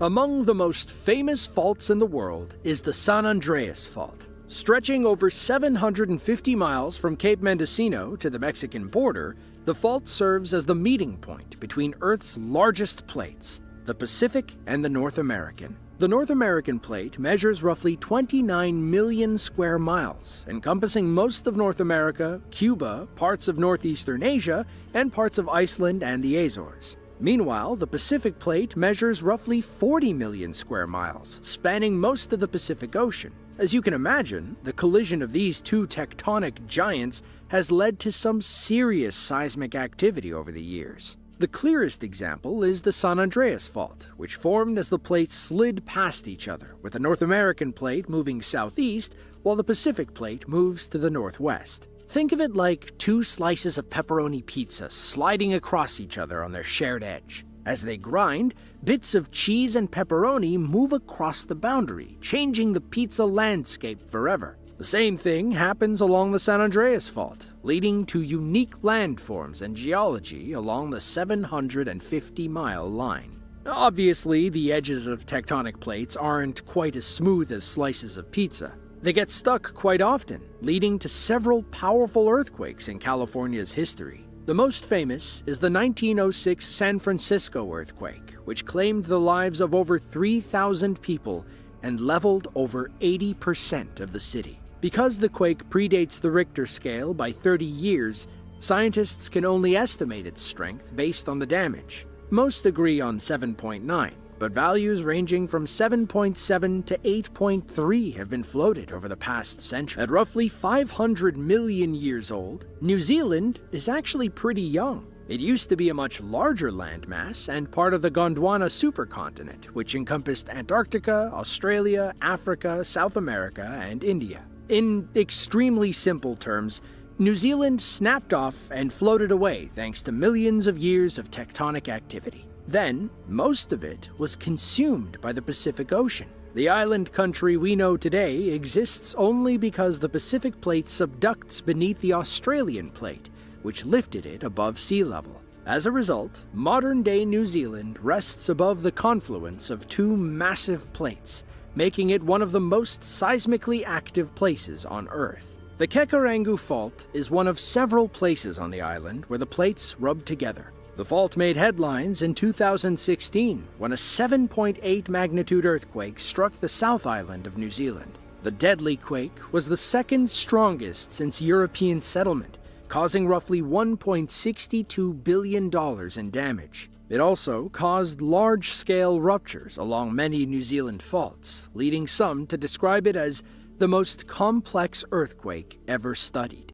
Among the most famous faults in the world is the San Andreas Fault. Stretching over 750 miles from Cape Mendocino to the Mexican border, the fault serves as the meeting point between Earth's largest plates, the Pacific and the North American. The North American plate measures roughly 29 million square miles, encompassing most of North America, Cuba, parts of northeastern Asia, and parts of Iceland and the Azores. Meanwhile, the Pacific plate measures roughly 40 million square miles, spanning most of the Pacific Ocean. As you can imagine, the collision of these two tectonic giants has led to some serious seismic activity over the years. The clearest example is the San Andreas Fault, which formed as the plates slid past each other, with the North American plate moving southeast while the Pacific plate moves to the northwest. Think of it like two slices of pepperoni pizza sliding across each other on their shared edge. As they grind, bits of cheese and pepperoni move across the boundary, changing the pizza landscape forever. The same thing happens along the San Andreas Fault, leading to unique landforms and geology along the 750-mile line. Obviously, the edges of tectonic plates aren't quite as smooth as slices of pizza. They get stuck quite often, leading to several powerful earthquakes in California's history. The most famous is the 1906 San Francisco earthquake, which claimed the lives of over 3,000 people and leveled over 80% of the city. Because the quake predates the Richter scale by 30 years, scientists can only estimate its strength based on the damage. Most agree on 7.9. But values ranging from 7.7 to 8.3 have been floated over the past century. At roughly 500 million years old, New Zealand is actually pretty young. It used to be a much larger landmass and part of the Gondwana supercontinent, which encompassed Antarctica, Australia, Africa, South America, and India. In extremely simple terms, New Zealand snapped off and floated away thanks to millions of years of tectonic activity. Then, most of it was consumed by the Pacific Ocean. The island country we know today exists only because the Pacific plate subducts beneath the Australian plate, which lifted it above sea level. As a result, modern-day New Zealand rests above the confluence of two massive plates, making it one of the most seismically active places on Earth. The Kekarangu Fault is one of several places on the island where the plates rub together. The fault made headlines in 2016 when a 7.8 magnitude earthquake struck the South Island of New Zealand. The deadly quake was the second strongest since European settlement, causing roughly $1.62 billion in damage. It also caused large-scale ruptures along many New Zealand faults, leading some to describe it as the most complex earthquake ever studied.